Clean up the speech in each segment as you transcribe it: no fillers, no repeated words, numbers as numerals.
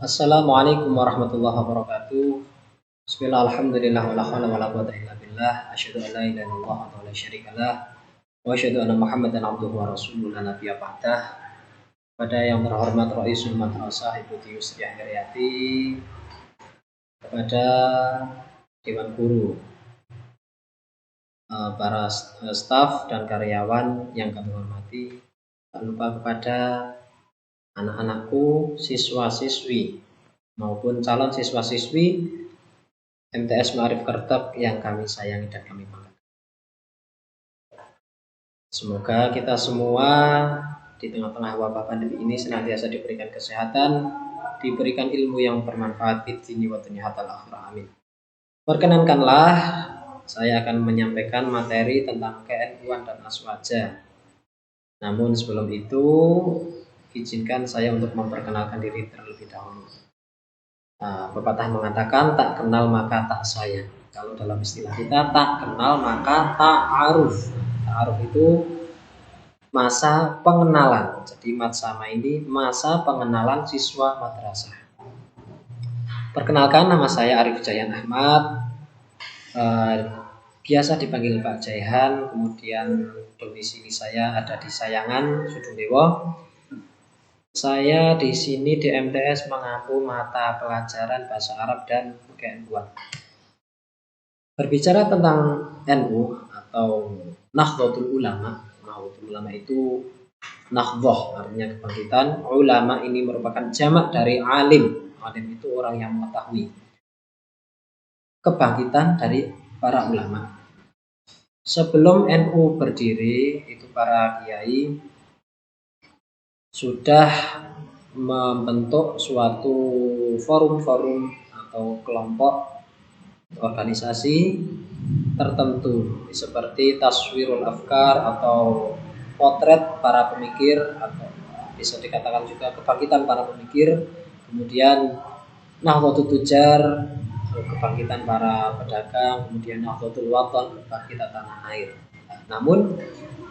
Assalamualaikum warahmatullahi wabarakatuh. Bismillah, alhamdulillah, wala hawla wala quwwata illa billah. Asyhadu an la ilaha illallah wa la syarikalah. Wa asyhadu anna Muhammadan abduhu wa rasuluhu la nabiyya ba'dah. Pada yang terhormat Raisul Madrasah Ibu Yusri Haryati, kepada Dewan Guru, para staf dan karyawan yang kami hormati, tak lupa kepada anak-anakku, siswa-siswi maupun calon siswa-siswi MTS Ma'arif Kertep yang kami sayangi dan kami banggakan. Semoga kita semua di tengah-tengah wabah pandemi ini senantiasa diberikan kesehatan, diberikan ilmu yang bermanfaat fid dini wa dunya hatal akhirah, amin. Perkenankanlah saya akan menyampaikan materi tentang KNU-an dan Aswaja. Namun sebelum itu, izinkan saya untuk memperkenalkan diri terlebih dahulu. Pepatah mengatakan tak kenal maka tak sayang. Kalau dalam istilah kita, tak kenal maka ta'aruf. Ta'aruf itu masa pengenalan. Jadi sama ini masa pengenalan siswa madrasah. Perkenalkan, nama saya Arif Jayan Ahmad, biasa dipanggil Pak Jaihan. Kemudian domisili saya ada di Sayangan, Sudulewo. Saya di sini di MTS mengampu mata pelajaran bahasa Arab dan KNU-an. Berbicara tentang NU atau Nahdlatul Ulama. Nahdlatul Ulama itu Nahdhah artinya kebangkitan. Ulama ini merupakan jamak dari alim. Alim itu orang yang mengetahui. Kebangkitan dari para ulama. Sebelum NU berdiri, itu para kiai sudah membentuk suatu forum-forum atau kelompok organisasi tertentu seperti taswirul afkar atau potret para pemikir, atau bisa dikatakan juga kebangkitan para pemikir. Kemudian Nahdlatul Tujar, kebangkitan para pedagang. Kemudian Nahdlatul Wathon, kebangkitan tanah air. Namun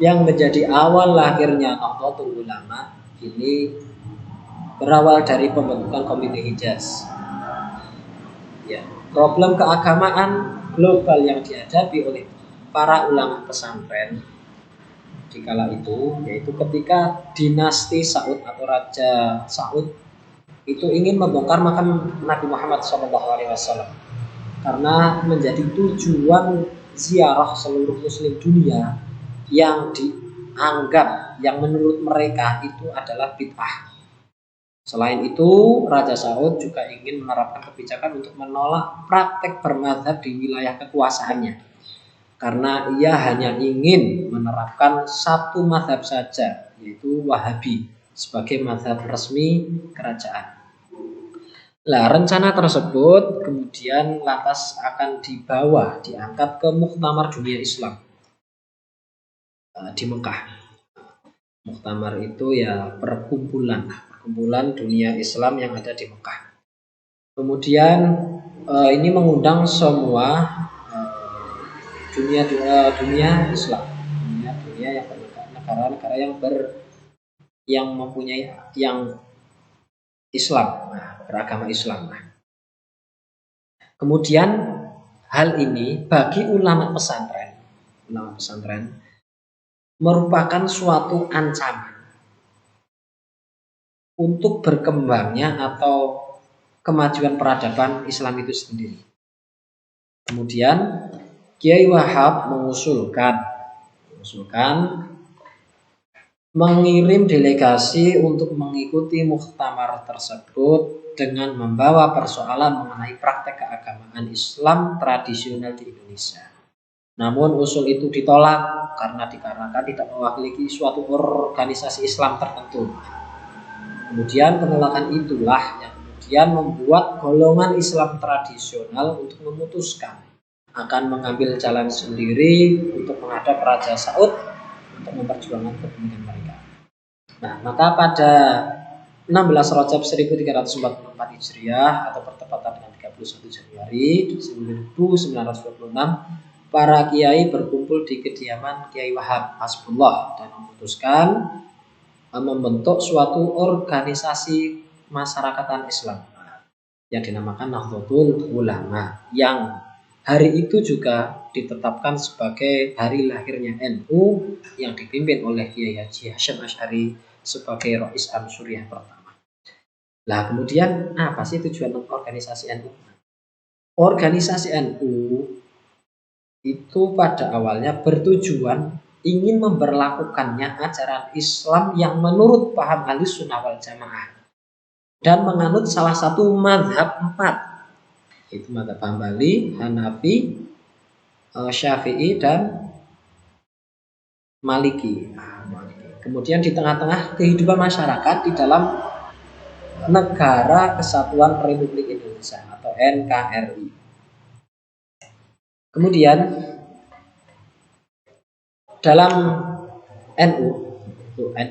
yang menjadi awal lahirnya Nahdlatul Ulama ini berawal dari pembentukan Komite Hijaz. Ya, problem keagamaan global yang dihadapi oleh para ulama pesantren di kala itu, yaitu ketika dinasti Saud atau Raja Saud itu ingin membongkar makam Nabi Muhammad SAW, karena menjadi tujuan ziarah seluruh muslim dunia yang dianggap, yang menurut mereka itu adalah bid'ah. Selain itu, Raja Saud juga ingin menerapkan kebijakan untuk menolak praktek bermadzhab di wilayah kekuasaannya, karena ia hanya ingin menerapkan satu mazhab saja, yaitu Wahabi, sebagai mazhab resmi kerajaan. Nah, rencana tersebut kemudian lantas akan diangkat ke Muktamar Dunia Islam di Mekah. Muktamar itu ya perkumpulan dunia Islam yang ada di Mekah. Kemudian ini mengundang semua dunia Islam, dunia yang negara-negara yang mempunyai yang Islam, beragama Islam. Kemudian hal ini bagi ulama pesantren merupakan suatu ancaman untuk berkembangnya atau kemajuan peradaban Islam itu sendiri. Kemudian Kiai Wahab mengusulkan mengirim delegasi untuk mengikuti muktamar tersebut dengan membawa persoalan mengenai praktek keagamaan Islam tradisional di Indonesia. Namun usul itu ditolak karena dikarenakan tidak mewakili suatu organisasi Islam tertentu. Kemudian penolakan itulah yang kemudian membuat golongan Islam tradisional untuk memutuskan akan mengambil jalan sendiri untuk menghadap Raja Saud untuk memperjuangkan kepentingan mereka. Nah, maka pada 16 Rajab 1344 Hijriah atau bertepatan dengan 31 Januari 1926, para kiai berkumpul di kediaman Kiai Wahab Hasbullah dan memutuskan membentuk suatu organisasi masyarakatan Islam. yang dinamakan Nahdlatul Ulama, yang hari itu juga ditetapkan sebagai hari lahirnya NU yang dipimpin oleh Kiai Haji Hasyim Asy'ari sebagai Rais Ansuriah pertama. Nah, kemudian apa sih tujuan organisasi NU? Organisasi NU itu pada awalnya bertujuan ingin memberlakukannya ajaran Islam yang menurut paham Ahlus Sunnah wal Jamaah dan menganut salah satu mazhab 4, yaitu mazhab Hambali, Hanafi, Syafi'i dan Maliki. Kemudian di tengah-tengah kehidupan masyarakat di dalam Negara Kesatuan Republik Indonesia atau NKRI. Kemudian dalam NU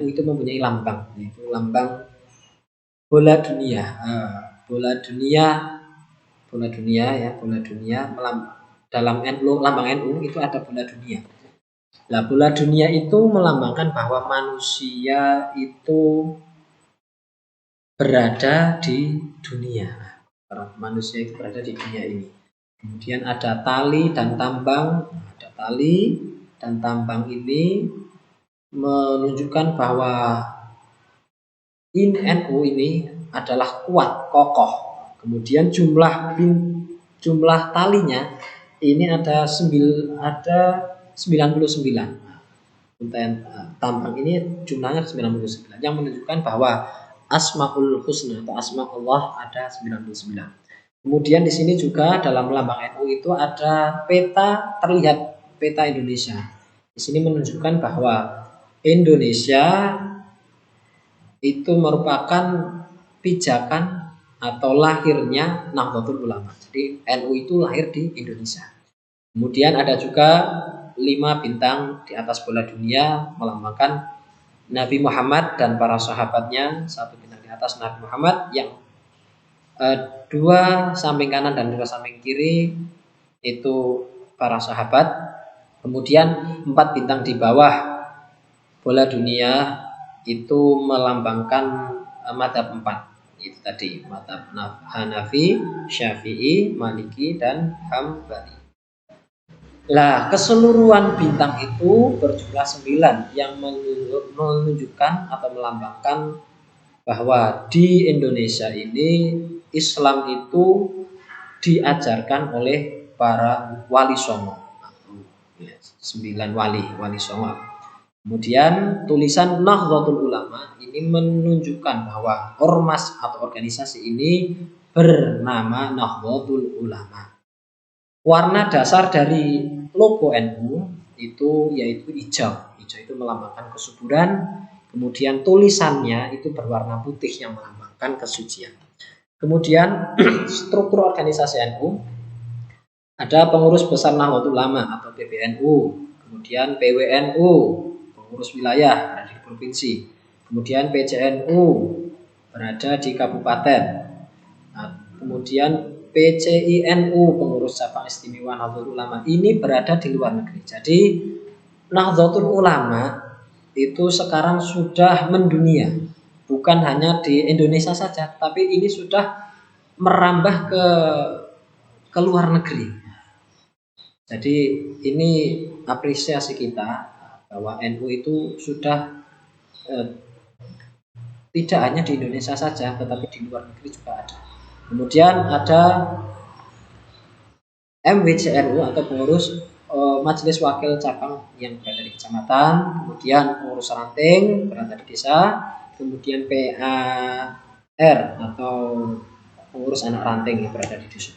itu mempunyai lambang, yaitu lambang bola dunia. Bola dunia dalam lambang NU itu ada bola dunia. Nah, bola dunia itu melambangkan bahwa manusia itu berada di dunia. Manusia itu berada di dunia ini. Kemudian ada tali dan tambang. Ada tali dan tambang ini menunjukkan bahwa NU ini adalah kuat, kokoh. Kemudian jumlah talinya ini ada 99. Tambang ini jumlahnya 99 yang menunjukkan bahwa Asmaul Husna atau Asma Allah ada 99. Kemudian di sini juga dalam lambang NU itu ada peta, terlihat peta Indonesia. Di sini menunjukkan bahwa Indonesia itu merupakan pijakan atau lahirnya Nahdlatul Ulama. Jadi NU itu lahir di Indonesia. Kemudian ada juga 5 bintang di atas bola dunia melambangkan Nabi Muhammad dan para sahabatnya. 1 bintang di atas Nabi Muhammad yang 2 samping kanan dan 2 samping kiri itu para sahabat. Kemudian 4 bintang di bawah bola dunia itu melambangkan mazhab 4. Itu tadi mazhab Hanafi, Syafi'i, Maliki dan Hambali. Lah, keseluruhan bintang itu berjumlah 9 yang menunjukkan atau melambangkan bahwa di Indonesia ini Islam itu diajarkan oleh para wali songo, 9 wali songo. Kemudian tulisan Nahdlatul Ulama ini menunjukkan bahwa ormas atau organisasi ini bernama Nahdlatul Ulama. Warna dasar dari logo NU itu yaitu hijau. Hijau itu melambangkan kesuburan. Kemudian tulisannya itu berwarna putih yang melambangkan kesucian. Kemudian struktur organisasi NU ada pengurus besar Nahdlatul Ulama atau PBNU. Kemudian PWNU, pengurus wilayah berada di provinsi. Kemudian PCNU berada di kabupaten. Nah, kemudian PCINU, pengurus cabang istimewa Nahdlatul Ulama, ini berada di luar negeri. Jadi Nahdlatul Ulama itu sekarang sudah mendunia, bukan hanya di Indonesia saja, tapi ini sudah merambah ke luar negeri. Jadi ini apresiasi kita bahwa NU itu sudah tidak hanya di Indonesia saja, tetapi di luar negeri juga ada. Kemudian ada MWCNU atau pengurus Majelis Wakil Cabang yang berada di kecamatan, kemudian pengurus ranting berada di desa, kemudian PAR atau pengurus anak ranting yang berada di desa.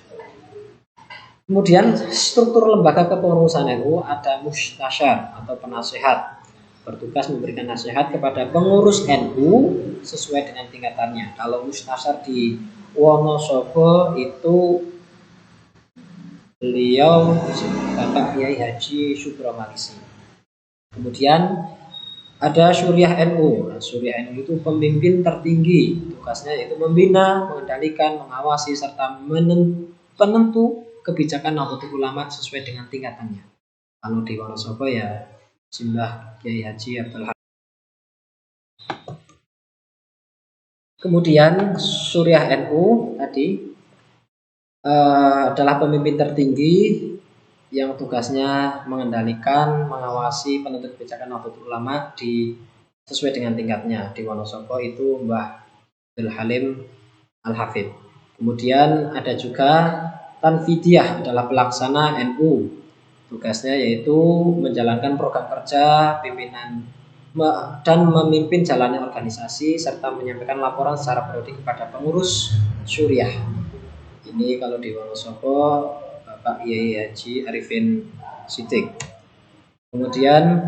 Kemudian struktur lembaga kepengurusan NU ada mustasyar atau penasehat, bertugas memberikan nasihat kepada pengurus NU sesuai dengan tingkatannya. Kalau mustasyar di Wonosobo itu beliau Bapak Kiai Haji Subramalisi. Kemudian ada Syuriah NU. Syuriah NU itu pemimpin tertinggi, tugasnya yaitu membina, mengendalikan, mengawasi serta penentu kebijakan Nahdlatul Ulama sesuai dengan tingkatannya. Kalau di Wonosobo ya Simbah Kiai Haji Abdul Hamid. Kemudian Syuriah NU tadi adalah pemimpin tertinggi yang tugasnya mengendalikan, mengawasi penuntut kebijakan Nahdlatul Ulama sesuai dengan tingkatnya. Di Wonosobo itu Mbah Abdul Halim Al-Hafidh. Kemudian ada juga Tanfidiyah, adalah pelaksana NU. Tugasnya yaitu menjalankan program kerja pimpinan dan memimpin jalannya organisasi serta menyampaikan laporan secara periodik kepada pengurus syuriah. Ini kalau di Wonosobo Bapak Yai Haji Arifin Sidik. Kemudian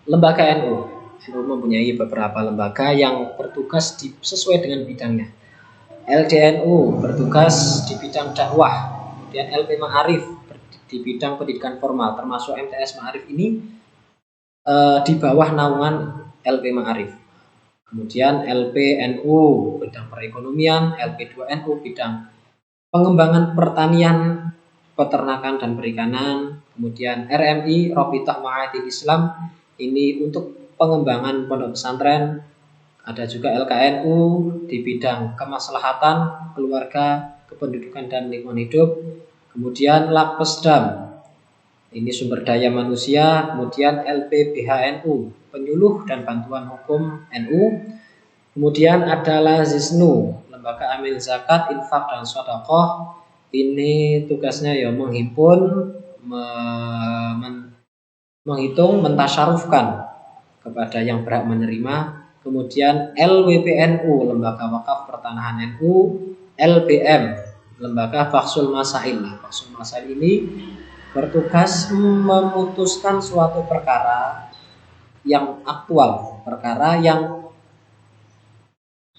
lembaga NU. NU mempunyai beberapa lembaga yang bertugas sesuai dengan bidangnya. LDNU bertugas di bidang dakwah, kemudian LP Ma'arif di bidang pendidikan formal, termasuk MTS Ma'arif ini di bawah naungan LP Ma'arif. Kemudian LPNU bidang perekonomian, LP2NU bidang pengembangan pertanian, peternakan dan perikanan. Kemudian RMI Rabithah Ma'ahidil Islam ini untuk pengembangan pondok pesantren. Ada juga LKNU di bidang kemaslahatan, keluarga, kependudukan dan lingkungan hidup. Kemudian Lakpesdam, ini sumber daya manusia. Kemudian LPBHNU, penyuluh dan bantuan hukum NU. Kemudian ada Lazisnu, lembaga amil zakat, infak dan sedekah. Ini tugasnya ya menghimpun, menghitung, mentasyarufkan kepada yang berhak menerima. Kemudian LWPNU, lembaga wakaf pertanahan NU. LBM, lembaga Fakhsul Masail. Fakhsul Masail ini bertugas memutuskan suatu perkara yang aktual, perkara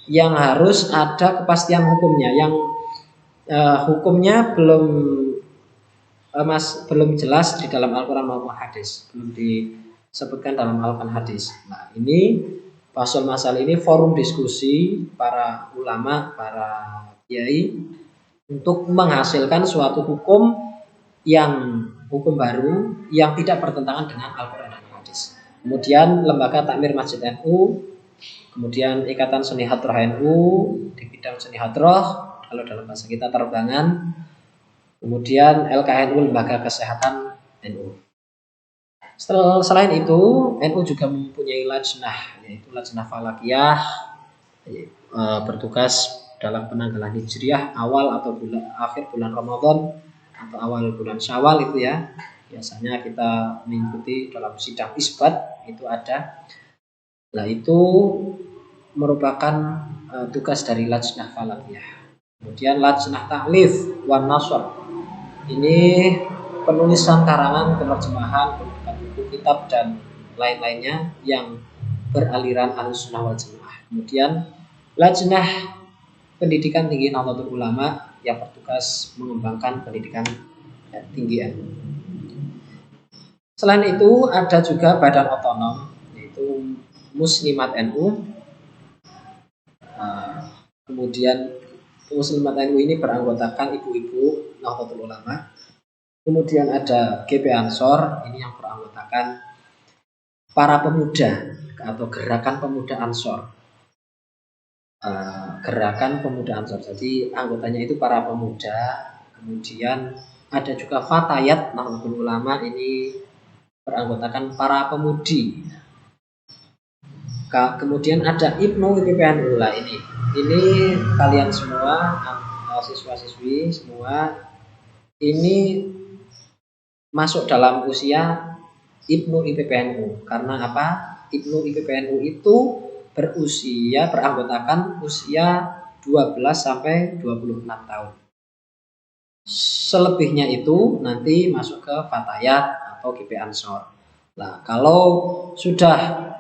yang harus ada kepastian hukumnya, yang hukumnya belum jelas di dalam Al-Quran maupun hadis, belum disebutkan dalam Al-Quran hadis. Nah, ini Fakhsul Masal ini forum diskusi para ulama, para kiai untuk menghasilkan suatu hukum baru yang tidak bertentangan dengan Al-Quran dan hadis. Kemudian lembaga Takmir Masjid NU, kemudian Ikatan Seni Hadroh NU di bidang seni hadroh, kalau dalam bahasa kita terbangan. Kemudian LKNU, lembaga kesehatan NU. Selain itu, NU juga mempunyai lajnah, yaitu lajnah falakiyah, bertugas dalam penanggalan hijriah awal atau akhir bulan Ramadan atau awal bulan Syawal itu ya. Biasanya kita mengikuti dalam sidang isbat itu ada. Nah, itu merupakan tugas dari lajnah falakiyah. Kemudian lajnah ta'lif wan nasr. Ini penulisan karangan, penerjemahan, pembukaan buku kitab dan lain-lainnya yang beraliran Ahlussunnah wal Jamaah. Kemudian lajnah pendidikan tinggi Nahdlatul Ulama yang bertugas mengembangkan pendidikan tinggi NU. Selain itu ada juga badan otonom yaitu Muslimat NU. Kemudian Muslimat NU ini beranggotakan ibu-ibu Nahdlatul Ulama. Kemudian ada GP Ansor, ini yang beranggotakan para pemuda atau gerakan pemuda Ansor. Gerakan pemuda Ansor. Jadi anggotanya itu para pemuda. Kemudian ada juga Fatayat Nahdlatul Ulama, ini beranggotakan para pemudi. Kemudian ada Ibnu IPPNU lah ini kalian semua siswa-siswi semua ini masuk dalam usia Ibnu IPPNU. Karena apa? Ibnu IPPNU itu beranggotakan usia 12 sampai 26 tahun. Selebihnya itu nanti masuk ke Fatayat atau GP Ansor. Nah, kalau sudah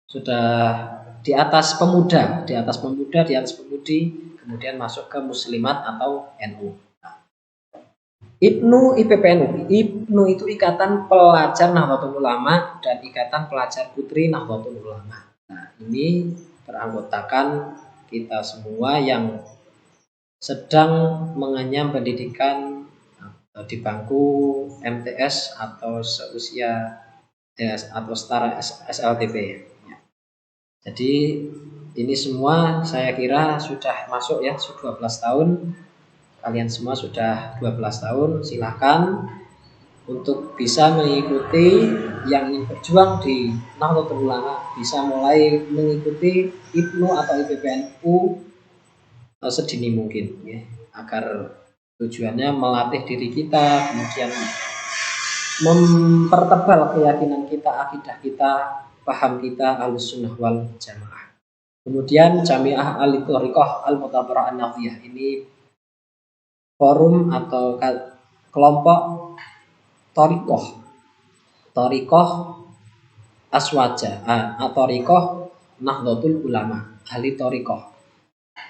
sudah di atas pemuda, di atas pemudi, kemudian masuk ke Muslimat atau NU. Ibnu IPPNU, Ibnu itu Ikatan Pelajar Nahdlatul Ulama dan Ikatan Pelajar Putri Nahdlatul Ulama. Nah, ini beranggotakan kita semua yang sedang mengenyam pendidikan di bangku MTS atau seusia atau setara SLTP. Ya. Jadi ini semua saya kira sudah masuk ya, sudah 12 tahun. Kalian semua sudah 12 tahun, silahkan untuk bisa mengikuti yang ingin berjuang di Nahdlatul Ulama, bisa mulai mengikuti IPNU atau IPPNU sedini mungkin ya, agar tujuannya melatih diri kita, kemudian mempertebal keyakinan kita, akidah kita, paham kita Ahlussunnah wal Jamaah. Kemudian Jamiah Al-Thariqah Al-Mutabara'ah An-Nafiyah, ini forum atau kelompok Thariqah Aswaja, Thariqah Nahdlatul Ulama, ahli Thariqah.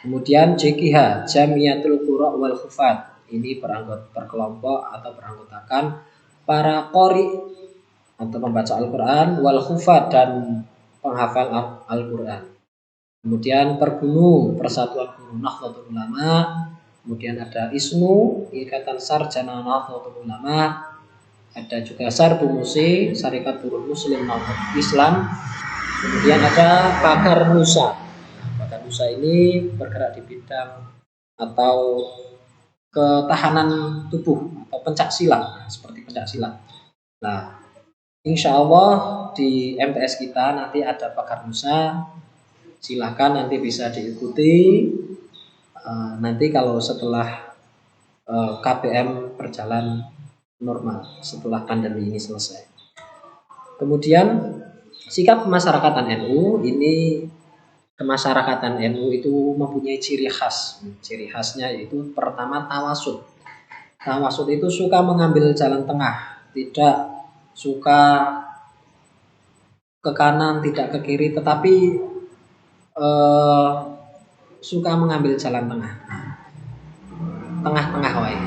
Kemudian JQH, Jamiatul Qura wal Hufat, ini berkelompok atau beranggotakan para qori atau pembaca Al-Quran, wal Hufat dan penghafal Al-Quran. Kemudian Pergunu, Persatuan Guru Nahdlatul Ulama. Kemudian ada ISNU, Ikatan Sarjana Nahdlatul Ulama. Ada juga Sarbu Musi, Syarikat Buruh Muslim Nahdlatul Islam. Kemudian ada Pakar Nusa. Pakar Nusa ini bergerak di bidang atau ketahanan tubuh atau pencak silat, seperti pencak silat. Nah, insya Allah di MTS kita nanti ada Pakar Nusa, silahkan nanti bisa diikuti. Nanti kalau setelah KBM berjalan normal, setelah pandemi ini selesai. Kemudian sikap kemasyarakatan NU ini, kemasyarakatan NU itu mempunyai ciri khas. Ciri khasnya itu pertama tawasud. Tawasud itu suka mengambil jalan tengah, tidak suka ke kanan, tidak ke kiri, tetapi suka mengambil jalan tengah. Tengah-tengah wae.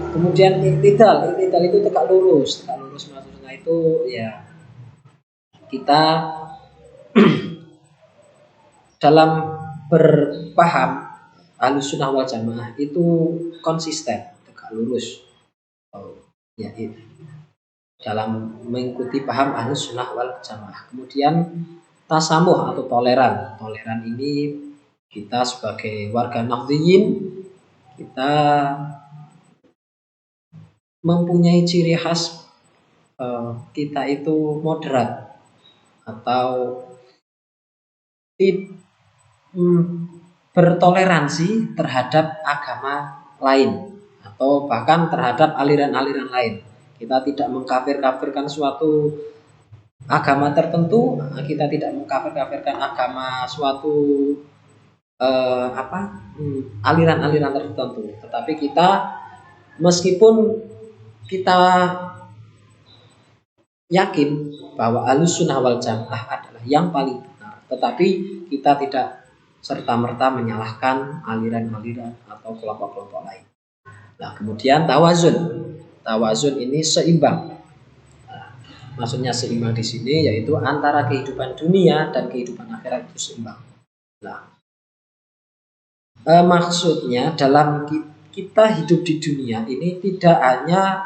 Kemudian iktidal itu tegak lurus maksudnya itu ya kita dalam berpaham Ahlussunnah wal Jamaah itu konsisten, tegak lurus. Ya itu. Dalam mengikuti paham Ahlussunnah wal Jamaah. Kemudian tasamuh atau toleran. Toleran ini kita sebagai warga Nahdliyin, kita mempunyai ciri khas kita itu moderat atau bertoleransi terhadap agama lain atau bahkan terhadap aliran-aliran lain. Kita tidak mengkafir-kafirkan suatu agama tertentu, kita tidak mengkafir-kafirkan agama suatu aliran-aliran tertentu. Tetapi kita meskipun kita yakin bahwa Ahlussunnah wal Jamaah adalah yang paling benar, tetapi kita tidak serta-merta menyalahkan aliran-aliran atau kelompok-kelompok lain. Nah, kemudian tawazun ini seimbang. Nah, maksudnya seimbang di sini yaitu antara kehidupan dunia dan kehidupan akhirat itu seimbang. Nah, maksudnya dalam kita hidup di dunia ini tidak hanya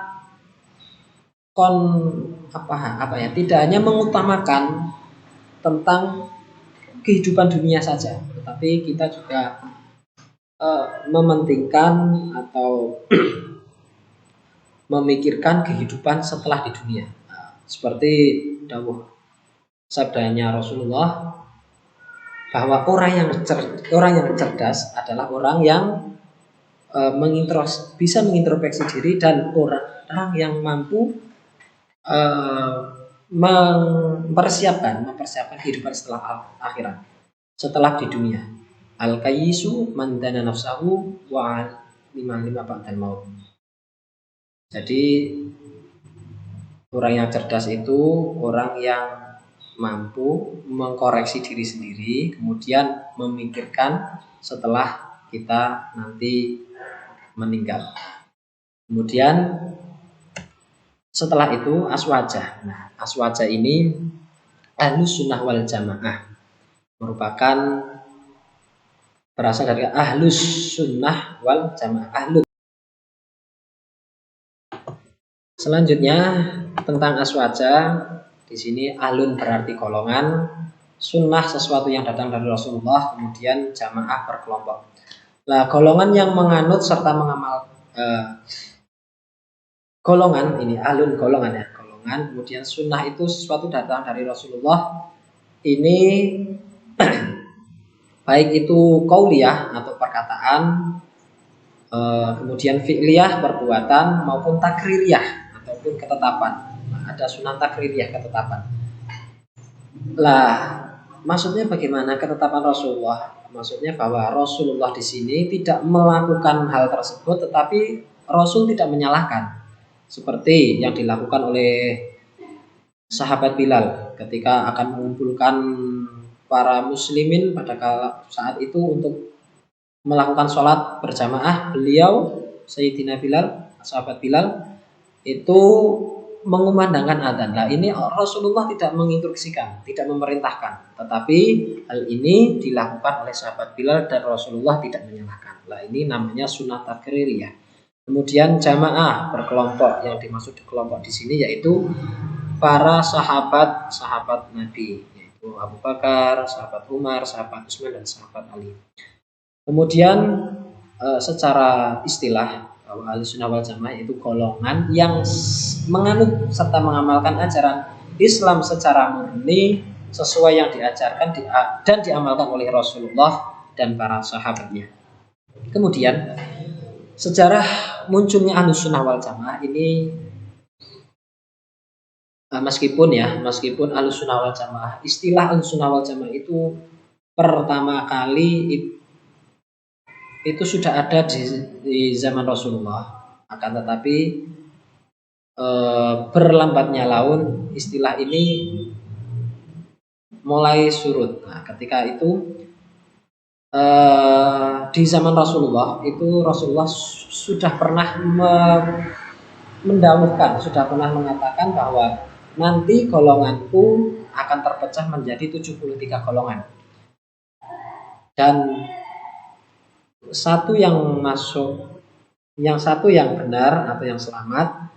tidak hanya mengutamakan tentang kehidupan dunia saja, tetapi kita juga mementingkan atau memikirkan kehidupan setelah di dunia. Nah, seperti dawuh sabdanya Rasulullah bahwa orang yang cerdas adalah orang yang bisa mengintrospeksi diri dan orang yang mampu mempersiapkan kehidupan setelah akhirat, setelah di dunia. Al-kayyisu man dana nafsahu wa lima ba'dal maut. Jadi orang yang cerdas itu orang yang mampu mengkoreksi diri sendiri, kemudian memikirkan setelah kita nanti meninggal. Kemudian setelah itu aswaja. Nah, aswaja ini Ahlussunnah wal Jamaah merupakan berasal dari Ahlussunnah wal Jamaah. Selanjutnya tentang aswaja, di sini alun berarti golongan, sunnah sesuatu yang datang dari Rasulullah, kemudian jamaah berkelompok. Nah, golongan yang menganut serta mengamal golongan ini alun golongan ya, golongan, kemudian sunnah itu sesuatu datang dari Rasulullah. Ini baik itu qauliyah atau perkataan, kemudian fi'liyah perbuatan, maupun takririyah ataupun ketetapan. Nah, ada sunnah takririyah ketetapan. Lah, maksudnya bagaimana ketetapan Rasulullah? Maksudnya bahwa Rasulullah di sini tidak melakukan hal tersebut, tetapi Rasul tidak menyalahkan. Seperti yang dilakukan oleh sahabat Bilal ketika akan mengumpulkan para muslimin pada saat itu untuk melakukan sholat berjamaah, beliau Sayyidina Bilal, sahabat Bilal itu mengumandangkan adzan. Nah, ini Rasulullah tidak menginstruksikan, tidak memerintahkan, tetapi hal ini dilakukan oleh sahabat Bilal dan Rasulullah tidak menyalahkan. Nah, ini namanya sunnah takririyah. Kemudian jamaah berkelompok, yang dimaksud kelompok di sini yaitu para sahabat Nabi, yaitu Abu Bakar, sahabat Umar, sahabat Utsman, dan sahabat Ali. Kemudian secara istilah bahwa Ahlussunnah wal Jamaah itu golongan yang menganut serta mengamalkan ajaran Islam secara murni sesuai yang diajarkan dan diamalkan oleh Rasulullah dan para sahabatnya. Kemudian sejarah munculnya Ahlussunnah wal Jamaah ini, meskipun Ahlussunnah wal Jamaah, istilah Ahlussunnah wal Jamaah itu pertama kali itu sudah ada di zaman Rasulullah, akan tetapi berlambatnya laun istilah ini mulai surut. Nah, ketika itu di zaman Rasulullah itu Rasulullah sudah pernah mendawuhkan, sudah pernah mengatakan bahwa nanti golonganku akan terpecah menjadi 73 golongan, dan satu yang satu yang benar atau yang selamat,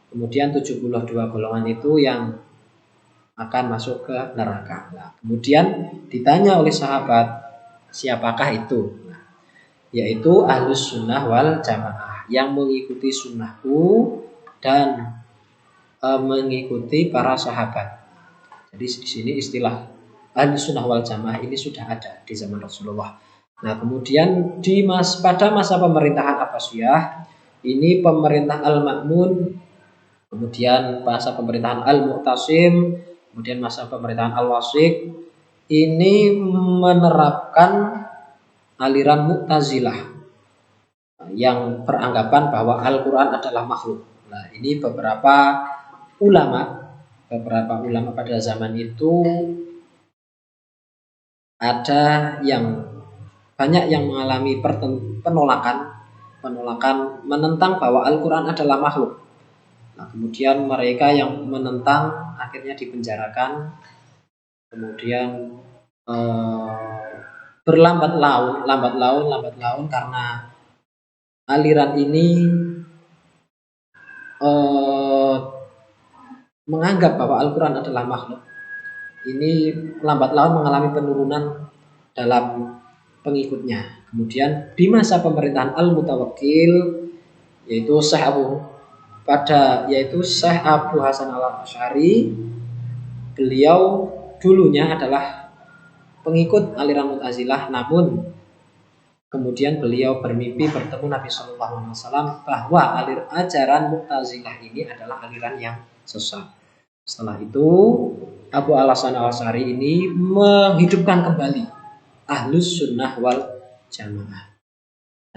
kemudian 72 golongan itu yang akan masuk ke neraka. Nah, kemudian ditanya oleh sahabat, siapakah itu? Nah, yaitu Ahlus Sunnah wal Jamaah yang mengikuti sunnahku dan mengikuti para sahabat. Jadi di sini istilah Ahlus Sunnah wal Jamaah ini sudah ada di zaman Rasulullah. Nah, kemudian pada masa pemerintahan Abbasiyah, ini pemerintah Al-Ma'mun, kemudian masa pemerintahan Al-Mu'tasim, kemudian masa pemerintahan Al-Wasiq, ini menerapkan aliran Mu'tazilah yang beranggapan bahwa Al-Quran adalah makhluk. Nah, ini beberapa ulama pada zaman itu ada yang banyak yang mengalami penolakan menentang bahwa Al-Quran adalah makhluk. Nah, kemudian mereka yang menentang akhirnya dipenjarakan, kemudian berlambat laun karena aliran ini menganggap bahwa Al-Quran adalah makhluk. Ini lambat laun mengalami penurunan dalam pengikutnya. Kemudian di masa pemerintahan Al-Mutawakkil, yaitu Syekh Abu Hasan Al-Asy'ari, beliau dulunya adalah pengikut aliran Mu'tazilah, namun kemudian beliau bermimpi bertemu Nabi Shallallahu Alaihi Wasallam bahwa ajaran Mu'tazilah ini adalah aliran yang sesat. Setelah itu Abu Hasan Al-Asy'ari ini menghidupkan kembali Ahlus Sunnah wal Jamaah.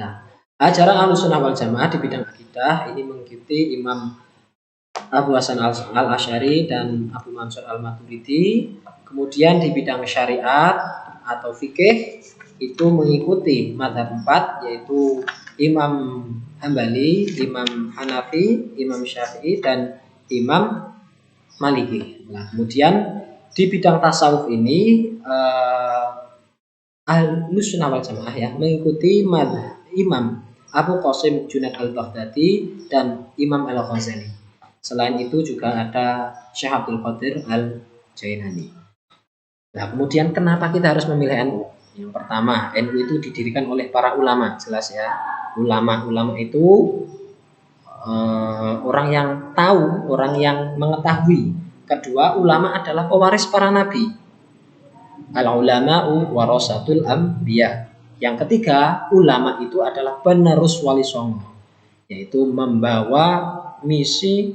Nah, ajaran Ahlus Sunnah wal Jamaah di bidang akidah ini mengikuti Imam Abu Hasan Al-Asy'ari dan Abu Mansur Al-Maturidi. Kemudian di bidang syariat atau fikih itu mengikuti mazhab 4, yaitu Imam Hambali, Imam Hanafi, Imam Syafi'i, dan Imam Maliki. Nah, kemudian di bidang tasawuf ini Ahlus Sunnah wal Jamaah ya mengikuti mazhab Imam Abu Qasim Junaid Al-Baghdadi dan Imam Al-Ghazali. Selain itu juga ada Syekh Abdul Qadir Al-Jailani. Nah, kemudian kenapa kita harus memilih NU? Yang pertama, NU itu didirikan oleh para ulama, jelas ya. Ulama itu orang yang tahu, orang yang mengetahui. Kedua, ulama adalah pewaris para nabi. Al-ulama'u warasatul anbiya. Yang ketiga, ulama itu adalah penerus wali songo, yaitu membawa misi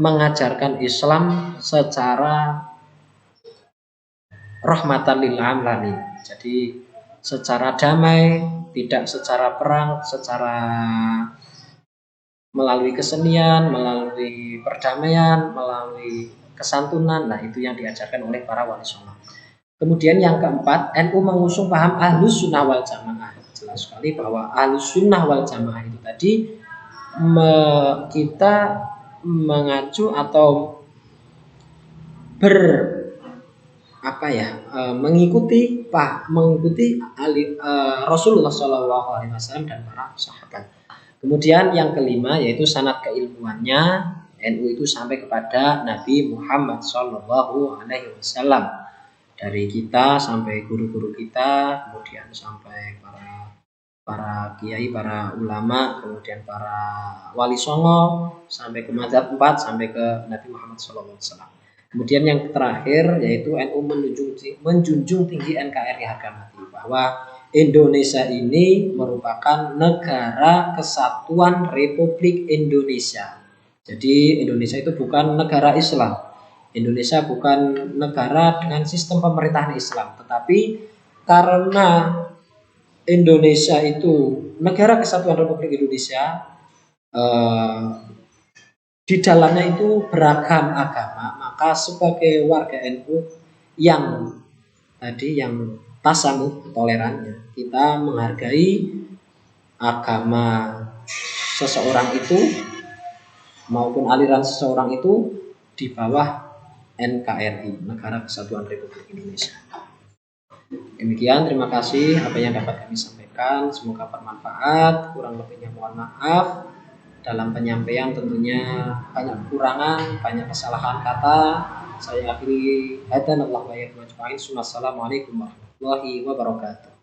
mengajarkan Islam secara rahmatan lil alamin. Jadi secara damai, tidak secara perang, secara melalui kesenian, melalui perdamaian, melalui kesantunan. Nah, itu yang diajarkan oleh para wali songo. Kemudian yang keempat, NU mengusung paham Ahlus Sunnah wal Jamaah. Jelas sekali bahwa Ahlus Sunnah wal Jamaah itu tadi kita mengacu atau mengikuti Rasulullah SAW dan para sahabat. Kemudian yang kelima yaitu sanad keilmuannya, NU itu sampai kepada Nabi Muhammad SAW. Dari kita sampai guru-guru kita, kemudian sampai para kiai, para ulama, kemudian para wali songo, sampai ke mazhab 4, sampai ke Nabi Muhammad SAW. Kemudian yang terakhir yaitu NU menjunjung tinggi NKRI harga mati, bahwa Indonesia ini merupakan negara kesatuan Republik Indonesia. Jadi Indonesia itu bukan negara Islam. Indonesia bukan negara dengan sistem pemerintahan Islam, tetapi karena Indonesia itu negara kesatuan Republik Indonesia, di dalamnya itu beragam agama, maka sebagai warga NU yang tasamuh, tolerannya, kita menghargai agama seseorang itu maupun aliran seseorang itu di bawah NKRI, Negara Kesatuan Republik Indonesia. Demikian, terima kasih apa yang dapat kami sampaikan, semoga bermanfaat. Kurang lebihnya mohon maaf. Dalam penyampaian tentunya banyak kekurangan, banyak kesalahan kata. Saya akhiri hadanallahu wa iyyakum ajma'in. Assalamualaikum warahmatullahi wabarakatuh.